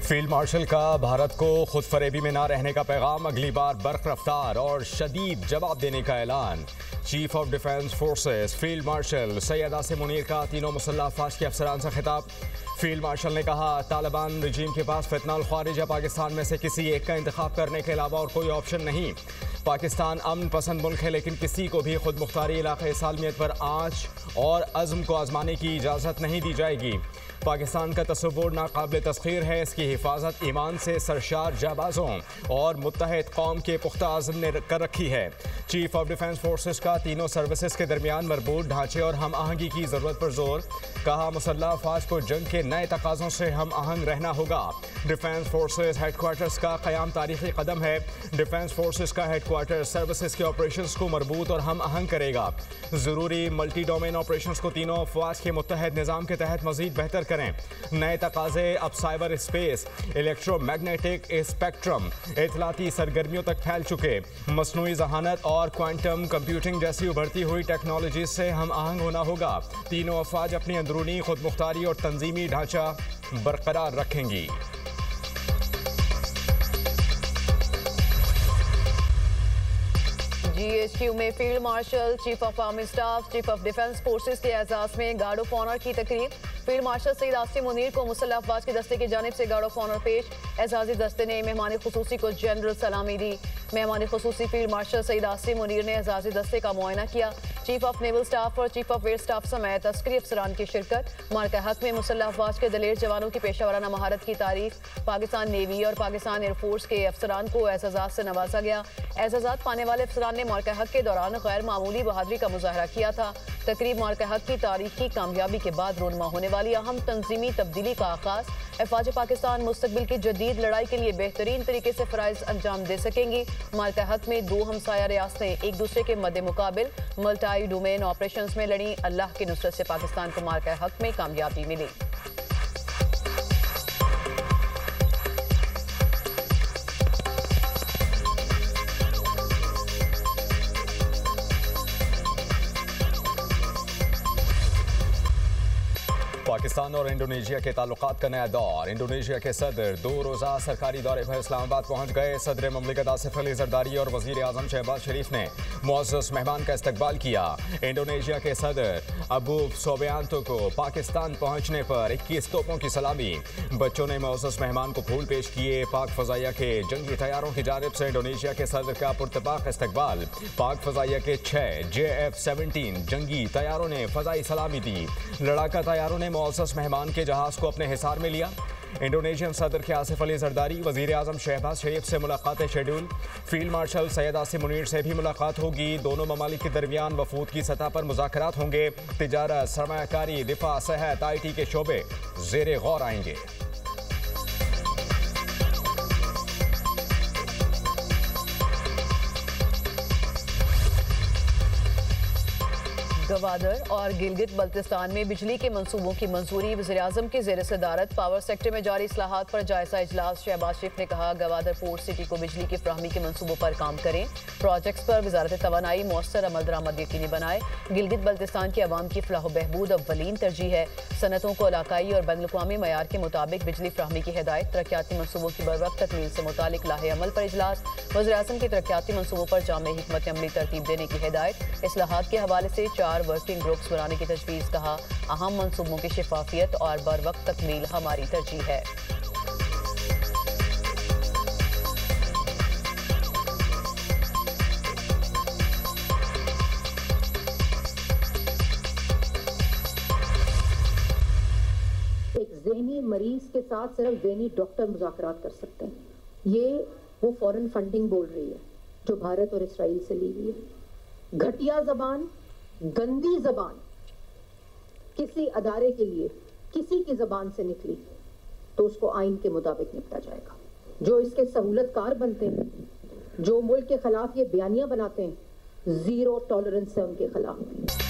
Field marshal का भारत को खुद फरेबी में ना रहने का पैगाम, अगली बार बर्क रफ्तार और शदीद जवाब देने का ऐलान। Chief of defence forces field marshal Syed Asim Munir का तीनों मुसल्लह अफवाज के अफसरान से खिताब। फील्ड मार्शल ने कहा, तालिबान रजीम के पास फितनाल ख्वारिज या पाकिस्तान में से किसी एक का इंतखाब करने के अलावा और कोई ऑप्शन नहीं। पाकिस्तान अमन पसंद मुल्क है, लेकिन किसी को भी खुद मुख्तारी इलाक़े सालमियत पर आँच और अज़्म को आजमाने की इजाज़त नहीं दी जाएगी। पाकिस्तान का तस्वुर नाकाबिल तस्खीर है, इसकी हिफाजत ईमान से सरशार जाबाजों और मुत्तहिद कौम के पुख्ता आज़म ने कर रखी है। चीफ ऑफ डिफेंस फोर्सेस का तीनों सर्विसेज के दरमियान मरबूत ढांचे और हम आहंगी की ज़रूरत पर जोर। कहा, मुसल्लह अफवाज को जंग के नए तकाज़ों से हम आहंग रहना होगा। डिफेंस फोर्सेस हेडक्वार्टर्स का क़याम तारीखी कदम है। डिफेंस फोर्सेस का हेडक्वार्टर सर्विसेज के ऑपरेशंस को मरबूत और हम आहंग करेगा। ज़रूरी मल्टी डोमेन ऑपरेशंस को तीनों अफवाज के मुत्तहद निज़ाम के तहत मज़ीद बेहतर करें। नए तकाज़े अब साइबर स्पेस, इलेक्ट्रोमैग्नेटिक स्पेक्ट्रम, इतलाती सरगर्मियों तक फैल चुके। मसनूई ज़हानत और क्वांटम कंप्यूटिंग जैसी उभरती हुई टेक्नोलॉजी से हम आहंग होना होगा। तीनों अफवाज अपनी अंदरूनी खुद मुख्तारी और तंजीमी ढांचा बरकरार रखेंगी। GHQ में field marshal, chief of army staff, chief of defence forces के एजाज में गार्ड ऑफ ऑनर की तकरीब। फील्ड मार्शल सैयद आसिम मुनीर को मुसल्लह अफवाज के दस्ते की जानिब से गार्ड ऑफ ऑनर पेश। एजाजी दस्ते ने मेहमान खुसूसी को जनरल सलामी दी। मेहमान खुसूसी फील्ड मार्शल सैयद आसिम मुनीर ने एजाजी दस्ते का मुआयना किया। चीफ ऑफ नेवल स्टाफ और चीफ ऑफ एयर स्टाफ समेत अस्करी अफसरान की शिरकत। मार्का हक में मुसल्लह अफवाज के दलेर जवानों की पेशा वराना महारत की तारीफ। पाकिस्तान नेवी और पाकिस्तान एयरफोर्स के अफसरान को एजाजात से नवाजा गया। एजाजात पाने वाले अफसरान ने मार्का हक के दौरान गैर मामूली बहादुरी का मुजाहरा किया था। तकरीब मार्का हक की तारीखी कामयाबी के बाद रोनमा होने वाली अहम तंजीमी तब्दीली का आगाज। अफवाज पाकिस्तान मुस्तकबिल की जदीद लड़ाई के लिए बेहतरीन तरीके से फ़राइज़ अंजाम दे सकेंगी। मार्का हक में दो हमसाया रियासतें एक दूसरे के मद्दे मुकाबिल मल्टी डोमेन ऑपरेशंस में लड़ी। अल्लाह की नुसरत से पाकिस्तान को मार्का हक में कामयाबी मिली। पाकिस्तान और इंडोनेशिया के ताल्लुकात का नया दौर। इंडोनेशिया के सदर 2 रोज़ा सरकारी दौरे पर इस्लामाबाद पहुंच गए। सदर ममलिकत आसिफ अली जरदारी और वज़ीर आज़म शहबाज शरीफ ने मुअज़्ज़ज़ मेहमान का इस्तकबाल किया। इंडोनेशिया के सदर अबूफ सोबियांतो को पाकिस्तान पहुंचने पर 21 तोपों की सलामी। बच्चों ने मुअज़्ज़ज़ मेहमान को फूल पेश किए। पाक फ़ज़ाइया के जंगी तैयारों की जानिब से इंडोनेशिया के सदर का पुरतपाक इस्तकबाल। पाक फ़ज़ाइया के 6 JF-17 जंगी तैयारों ने फ़ज़ाई सलामी दी। लड़ाका तैयारों ने मुअज़्ज़ज़ मेहमान के जहाज को अपने हिसार में लिया। इंडोनेशियन सदर के आसिफ अली जरदारी, वज़ीर आज़म शहबाज शरीफ से मुलाकात schedule. Field marshal Syed Asim Munir से भी मुलाकात होगी। दोनों ममालिक के दरमियान वफूद की सतह पर मुज़ाकरात होंगे। तिजारत, सरमायाकारी, दिफा, सेहत, IT के शोबे ज़ेरे गौर आएंगे। गवादर और गिलगित बल्तिस्तान में बिजली के मंसूबों की मंजूरी। वज़ीर-ए-आज़म की ज़ेर सदारत पावर सेक्टर में जारी इस्लाहात पर जायजा इजलास। शहबाज शरीफ ने कहा, गवादर पोर्ट सिटी को बिजली की फ्राहमी के मंसूबों पर काम करें। प्रोजेक्ट्स पर वजारत तवानाई मौसर अमल दरामद यकीनी बनाए। गिलगित बल्तिस्तान की आवाम की फलाह बहबूद अव्वलीन तरजीह है। सनतों को इलाकाई और बैनुल-अक़वामी मयार के मुताबिक बिजली फ्राहमी की हिदायत। तरक्याती मंसूबों की बरवक्त तकमील से मुतालिक लाहे अमल पर इजलास। वज़ीर-ए-आज़म की तरक्याती मंसूबों पर जामे हिकमत अमली तरतीब देने की हिदायत। इस्लाहात के हवाले से 4 वर्किंग ग्रुप्स बनाने की तजवीज़। कहा, अहम मंसूबों की शिफाफियत और बर वक्त तकमील हमारी तरजीह है। एक ज़हनी मरीज के साथ सिर्फ ज़हनी डॉक्टर मुज़ाकरात कर सकते हैं। ये वो फॉरेन फंडिंग बोल रही है जो भारत और इसराइल से ली हुई है। घटिया ज़बान, गंदी ज़बान किसी अदारे के लिए किसी की ज़बान से निकली तो उसको आइन के मुताबिक निपटा जाएगा। जो इसके सहूलतकार बनते हैं, जो मुल्क के खिलाफ ये बयानियां बनाते हैं, 0 टॉलरेंस है उनके खिलाफ।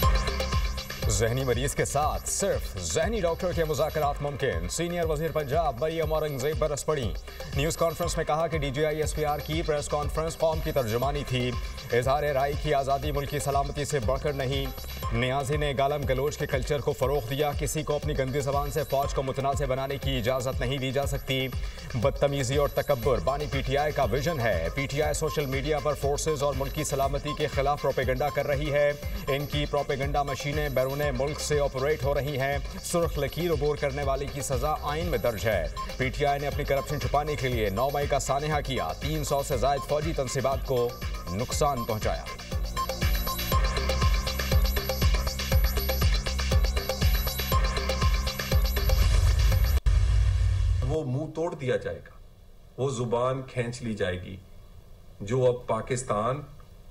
ज़हनी मरीज के साथ सिर्फ ज़हनी डॉक्टर के मुज़ाकरात मुमकिन। सीनियर वज़ीर पंजाब मरियम औरंगज़ेब बरस पड़ी। न्यूज़ कॉन्फ्रेंस में कहा कि DGI SPR की प्रेस कॉन्फ्रेंस कौम की तर्जुमानी थी। इज़हार राय की आज़ादी मुल्क की सलामती से बढ़कर नहीं। नियाजी ने गालम गलोच के कल्चर को फरोग दिया। किसी को अपनी गंदी जबान से फौज को मुतनाज़ बनाने की इजाज़त नहीं दी जा सकती। बदतमीजी और तकब्बुर बानी पीटीआई का विजन है। पीटीआई सोशल मीडिया पर फोर्सेज और मुल्क की सलामती के खिलाफ प्रोपेगेंडा कर रही है। इनकी प्रोपेगेंडा मशीनें बैरून मुल्क से ऑपरेट हो रही हैं। सुर्ख लकीर अबूर करने वाले की सजा आइन में दर्ज है। पीटीआई ने अपनी करप्शन छुपाने के लिए 9 मई का सानहा किया। 300 से ज़ायद फौजी तंसीबात को नुकसान पहुंचाया। वो मुंह तोड़ दिया जाएगा, वो जुबान खींच ली जाएगी जो अब पाकिस्तान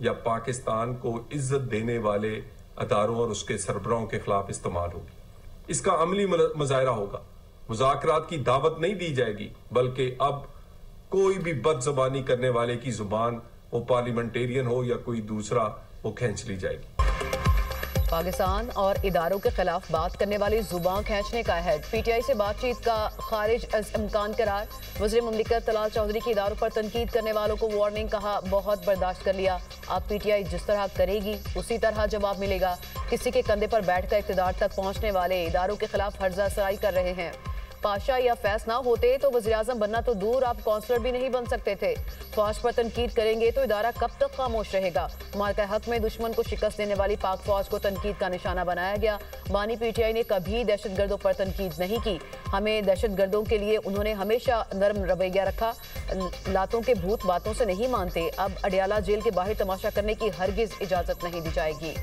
या पाकिस्तान को इज्जत देने वाले अदारों और उसके सरबराहों के खिलाफ इस्तेमाल होगी। इसका अमली मुजाहरा होगा। मुज़ाकरात की दावत नहीं दी जाएगी, बल्कि अब कोई भी बदजुबानी करने वाले की जुबान, वो पार्लियामेंटेरियन हो या कोई दूसरा, वो खींच ली जाएगी। पाकिस्तान और इदारों के खिलाफ बात करने वाली जुबान खींचने का अहद। पीटीआई से बातचीत का खारिज अज इम्कान करार। वज़ीर मुमलिकत तलाल चौधरी की इदारों पर तनकीद करने वालों को वार्निंग, कहा बहुत बर्दाश्त कर लिया। अब पीटीआई जिस तरह करेगी उसी तरह जवाब मिलेगा। किसी के कंधे पर बैठकर इक़्तिदार तक पहुंचने वाले इदारों के खिलाफ हर्जा सराई कर रहे हैं। पाशा या फैस ना होते तो वज़ीर-ए-आज़म बनना तो दूर, आप काउंसलर भी नहीं बन सकते थे। फौज पर तनकीद करेंगे तो इदारा कब तक खामोश रहेगा। मार्का हक में दुश्मन को शिकस्त देने वाली पाक फौज को तनकीद का निशाना बनाया गया। बानी पीटीआई ने कभी दहशतगर्दों पर तनकीद नहीं की। हमें दहशतगर्दों के लिए उन्होंने हमेशा नरम रवैया रखा। लातों के भूत बातों से नहीं मानते। अब अडियाला जेल के बाहर तमाशा करने की हरगिज इजाजत नहीं दी जाएगी।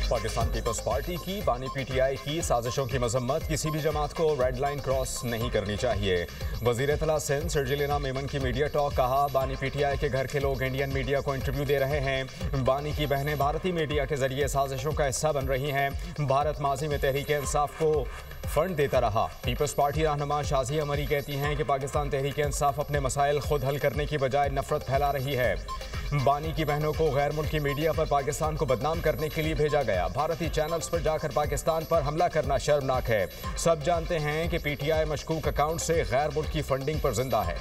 पाकिस्तान पीपल्स पार्टी की बानी पीटीआई की साजिशों की मजम्मत। किसी भी जमात को रेड लाइन क्रॉस नहीं करनी चाहिए। वज़ीर इत्तला सिंध सर्जिलिना मेमन की मीडिया टॉक, कहा बानी पीटीआई के घर के लोग इंडियन मीडिया को इंटरव्यू दे रहे हैं। बानी की बहनें भारतीय मीडिया के जरिए साजिशों का हिस्सा बन रही हैं। भारत माजी में तहरीक इंसाफ को फंड देता रहा। पीपल्स पार्टी रहनुमा शाज़िया मरी कहती हैं कि पाकिस्तान तहरीक इंसाफ अपने मसाइल खुद हल करने की बजाय नफरत फैला रही है। बानी की बहनों को गैर मुल्की मीडिया पर पाकिस्तान को बदनाम करने के लिए भेजा गया। भारतीय चैनल्स पर जाकर पाकिस्तान पर हमला करना शर्मनाक है। सब जानते हैं कि पीटीआई मशकूक अकाउंट से गैर मुल्की फंडिंग पर जिंदा है।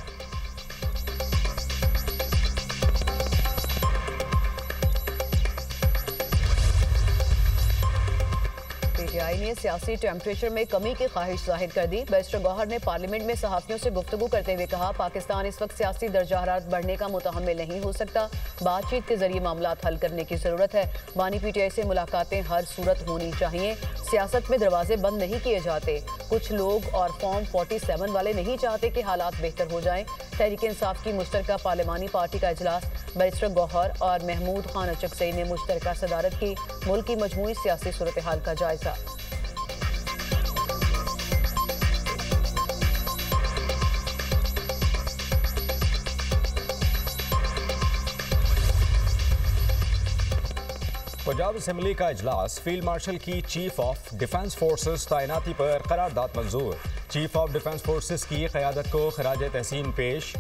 पीटीआई ने सियासी टेम्परेचर में कमी की ख्वाहिश जाहिर कर दी। बैरिस्टर गौहर ने पार्लियामेंट में सहाफियों से गुफ्तगू करते हुए कहा, पाकिस्तान इस वक्त सियासी दर्जा हरारत बढ़ने का मुतहम्मिल नहीं हो सकता। बातचीत के जरिए मामला हल करने की जरूरत है। बानी पीटीआई से मुलाकातें हर सूरत होनी चाहिए। सियासत में दरवाजे बंद नहीं किए जाते। कुछ लोग और फॉर्म 47 वाले नहीं चाहते कि हालात बेहतर हो जाएं। तहरीक इंसाफ की मुश्तरका पार्लिमानी पार्टी का इजलास। बैरिस्टर गौहर और महमूद खान अचकज़ई ने मुश्तरका सदारत की। मुल्क की मजमूई सियासी सूरत हाल का जायजा। पंजाब असेंबली का इजलास। फील्ड मार्शल की चीफ ऑफ डिफेंस फोर्सेस तैनाती पर करारदाद मंजूर। चीफ ऑफ डिफेंस फोर्सेस की क़यादत को खराज तहसीन पेश।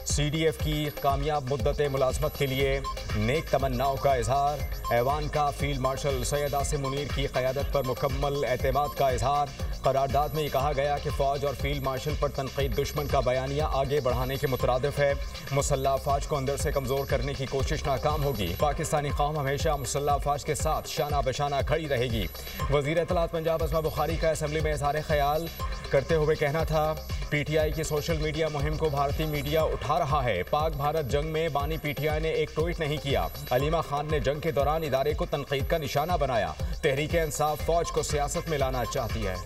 CDF की कामयाब मुद्दत मुलाजमत के लिए नेक तमन्नाओं का इजहार। ऐवान का फील्ड मार्शल सैयद आसिम मुनीर की क़यादत पर मुकम्मल एतमाद का इजहार। करारदाद में कहा गया कि फ़ौज और फील्ड मार्शल पर तनकीद दुश्मन का बयानिया आगे बढ़ाने के मुतरादिफ है। मुसल्लह अफवाज को अंदर से कमज़ोर करने की कोशिश नाकाम होगी। पाकिस्तानी कौम हमेशा मुसल्लह अफवाज के साथ शाना बशाना खड़ी रहेगी। वज़ीर इत्तलात पंजाब अस्मा बुखारी का असम्बली में इज़हार ख्याल करते हुए कहना था, पीटीआई की सोशल मीडिया मुहिम को भारतीय मीडिया उठा रहा है। पाक भारत जंग में बानी पीटीआई ने एक ट्वीट नहीं किया। अलीमा खान ने जंग के दौरान इदारे को तनकीद का निशाना बनाया। तहरीक इंसाफ फौज को सियासत में लाना चाहती है।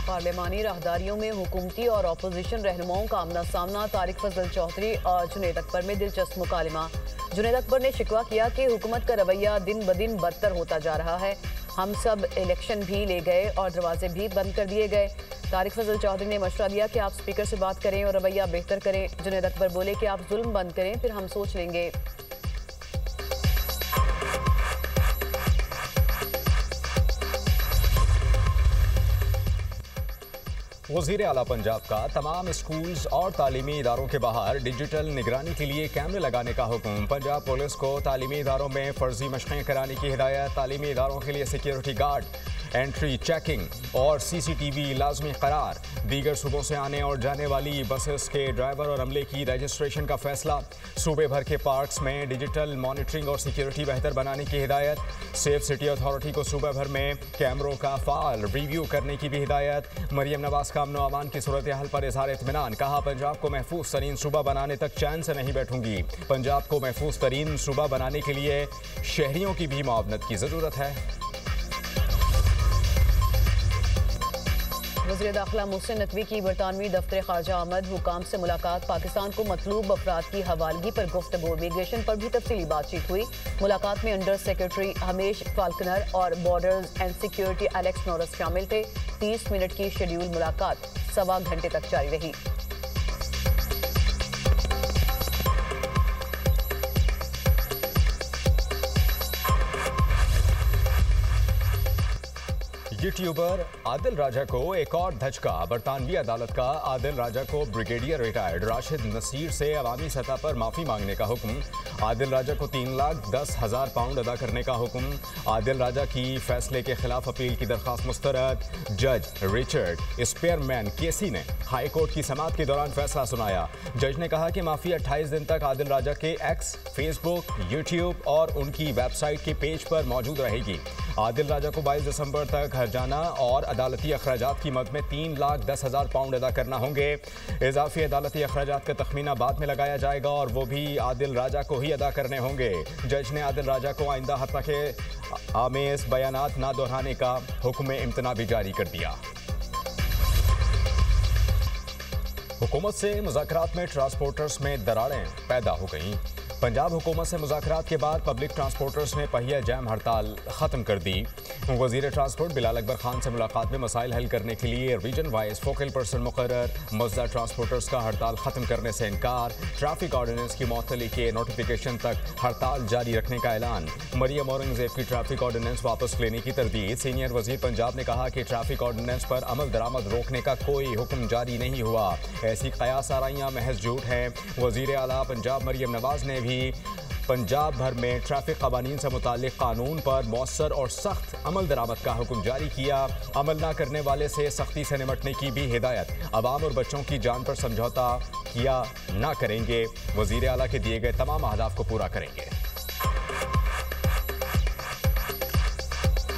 पार्लिमानी राहदारियों में हुकूमती और अपोजिशन रहनुमाओं का आमना सामना। तारिक फजल चौधरी और जुनैद अकबर में दिलचस्प मुकालमा। जुनैद अकबर ने शिकवा किया कि हुकूमत का रवैया दिन ब दिन बदतर होता जा रहा है। हम सब इलेक्शन भी ले गए और दरवाजे भी बंद कर दिए गए। तारिक फजल चौधरी ने मशवरा दिया कि आप स्पीकर से बात करें और रवैया बेहतर करें। जुनैद अकबर बोले कि आप जुल्म बंद करें, फिर हम सोच लेंगे। वज़ीर आला पंजाब का तमाम स्कूल्स और तालीमी इदारों के बाहर डिजिटल निगरानी के लिए कैमरे लगाने का हुक्म। पंजाब पुलिस को तालीमी इदारों में फर्जी मशक़ें कराने की हिदायत। तालीमी इदारों के लिए सिक्योरिटी गार्ड, एंट्री चेकिंग और CCTV लाजमी करार। दीगर सूबों से आने और जाने वाली बसेस के ड्राइवर और अमले की रजिस्ट्रेशन का फैसला। सूबे भर के पार्क्स में डिजिटल मॉनिटरिंग और सिक्योरिटी बेहतर बनाने की हिदायत। सेफ सिटी अथॉरिटी को सूबे भर में कैमरों का फाल रिव्यू करने की भी हिदायत। मरियम नवाज का अमन अमान की सूरत हाल पर इजहार इत्मीनान। कहा, पंजाब को महफूज तरीन सूबा बनाने तक चैन से नहीं बैठूंगी। पंजाब को महफूज तरीन सूबा बनाने के लिए शहरियों की भी मुआवनत की ज़रूरत है। वज़ीर दाखिला मोहसिन नकवी की बरतानवी दफ्तर खारजा आमद। हुकाम से मुलाकात। पाकिस्तान को मतलूब अफराद की हवालगी पर गुफ्तगू। इमीग्रेशन पर भी तफसीली बातचीत हुई। मुलाकात में अंडर सेक्रेटरी हमेश फाल्कनर और borders and security Alex Norris शामिल थे। 30 मिनट की शेड्यूल मुलाकात 1.25 घंटे तक जारी रही। यूट्यूबर आदिल राजा को एक और धचका। बरतानवी अदालत का आदिल राजा को ब्रिगेडियर रिटायर्ड राशिद नसीर से अवामी सतह पर माफ़ी मांगने का हुक्म। आदिल राजा को 3,10,000 पाउंड अदा करने का हुक्म। आदिल राजा की फैसले के खिलाफ अपील की दरख्वास्त मुस्तरद। जज रिचर्ड स्पेयरमैन केसी ने हाई कोर्ट की समाअत के दौरान फैसला सुनाया। जज ने कहा कि माफ़ी 28 दिन तक आदिल राजा के एक्स, फेसबुक, यूट्यूब और उनकी वेबसाइट के पेज पर मौजूद रहेगी। आदिल राजा को 22 दिसंबर तक घर जाना और अदालती अखराजात की मद में 3,10,000 पाउंड अदा करना होंगे। इजाफी अदालती अखराजात का तखमीना बाद में लगाया जाएगा और वो भी आदिल राजा को ही अदा करने होंगे। जज ने आदिल राजा को आइंदा हत्या के आमेज बयानात ना दोहराने का हुक्म इम्तना भी जारी कर दिया। हुकूमत से मुज़ाकरात में ट्रांसपोर्टर्स में दरारें पैदा हो गईं। पंजाब हुकूमत से मुज़ाकरात के बाद पब्लिक ट्रांसपोर्टर्स ने पहिया जैम हड़ताल ख़त्म कर दी। वज़ीर ट्रांसपोर्ट बिलाल अकबर खान से मुलाकात में मसाइल हल करने के लिए रीजन वाइज फोकल पर्सन मुकर्रर। मज़दा ट्रांसपोर्टर्स का हड़ताल ख़त्म करने से इनकार। ट्रैफिक ऑर्डिनेंस की मअतली के नोटिफिकेशन तक हड़ताल जारी रखने का ऐलान। मरियम औरंगज़ेब की ट्रैफिक ऑर्डिनेंस वापस लेने की तरदीद। सीनियर वज़ीर पंजाब ने कहा कि ट्रैफिक ऑर्डिनेंस पर अमल दरामद रोकने का कोई हुक्म जारी नहीं हुआ। ऐसी क़यास आराइयाँ महज झूठ हैं। वज़ीर आला पंजाब मरियम नवाज ने भी पंजाब भर में ट्रैफिक क़वानीन से मुताल्लिक़ कानून पर मौसर और सख्त अमल दरामद का हुक्म जारी किया। अमल न करने वाले से सख्ती से निपटने की भी हिदायत। अवाम और बच्चों की जान पर समझौता किया ना करेंगे। वज़ीर आला के दिए गए तमाम अहदाफ को पूरा करेंगे।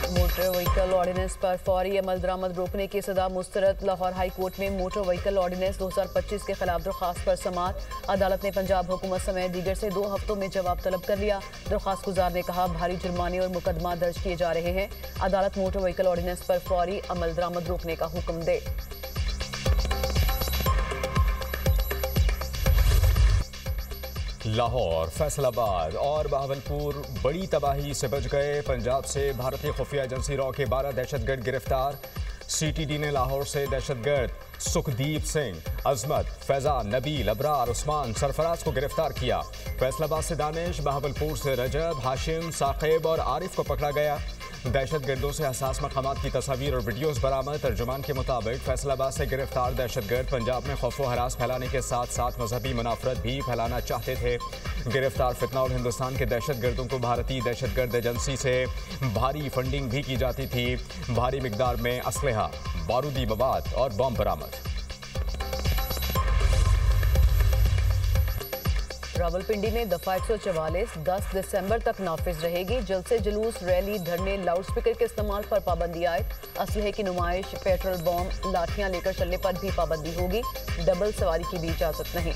मोटर व्हीकल ऑर्डिनेंस पर फौरी अमल दरामद रोकने की सदा मुस्तरद। लाहौर हाई कोर्ट में मोटर व्हीकल ऑर्डिनेंस 2025 के खिलाफ दरख्वास्त पर समाअत। अदालत ने पंजाब हुकूमत समेत दीगर से 2 हफ्तों में जवाब तलब कर लिया। दरख्वास्त गुजार ने कहा, भारी जुर्माने और मुकदमा दर्ज किए जा रहे हैं। अदालत मोटर व्हीकल ऑर्डिनेंस पर फौरी अमल दरामद रोकने का हुक्म दे। लाहौर, फैसलाबाद और बहावलपुर बड़ी तबाही से बच गए। पंजाब से भारतीय खुफिया एजेंसी रॉ के 12 दहशतगर्द गिरफ्तार। CTD ने लाहौर से दहशतगर्द सुखदीप सिंह, अजमत, फैजान, नबील, अबरार, उस्मान, सरफराज को गिरफ्तार किया। फैसलाबाद से दानिश, बहावलपुर से रजब, हाशिम, साकिब और आरिफ को पकड़ा गया। दहशतगर्दों से हसास मकामात की तस्वीर और वीडियोस बरामद। तर्जुमान के मुताबिक फैसलाबाद से गिरफ्तार दहशतगर्द पंजाब में खौफ व हरास फैलाने के साथ साथ मजहबी मुनाफरत भी फैलाना चाहते थे। गिरफ्तार फितना और हिंदुस्तान के दहशतगर्दों को भारतीय दहशतगर्द एजेंसी से भारी फंडिंग भी की जाती थी। भारी मिकदार में असलहा, बारूदी मवाद और बम बरामद। रावलपिंडी में दफा 144 10 दिसंबर तक नाफिज रहेगी। जलसे, जुलूस, रैली, धरने, लाउड स्पीकर के इस्तेमाल पर पाबंदी आए। असलहे की नुमाइश, पेट्रोल बम, लाठियां लेकर चलने पर भी पाबंदी होगी। डबल सवारी की भी इजाजत नहीं।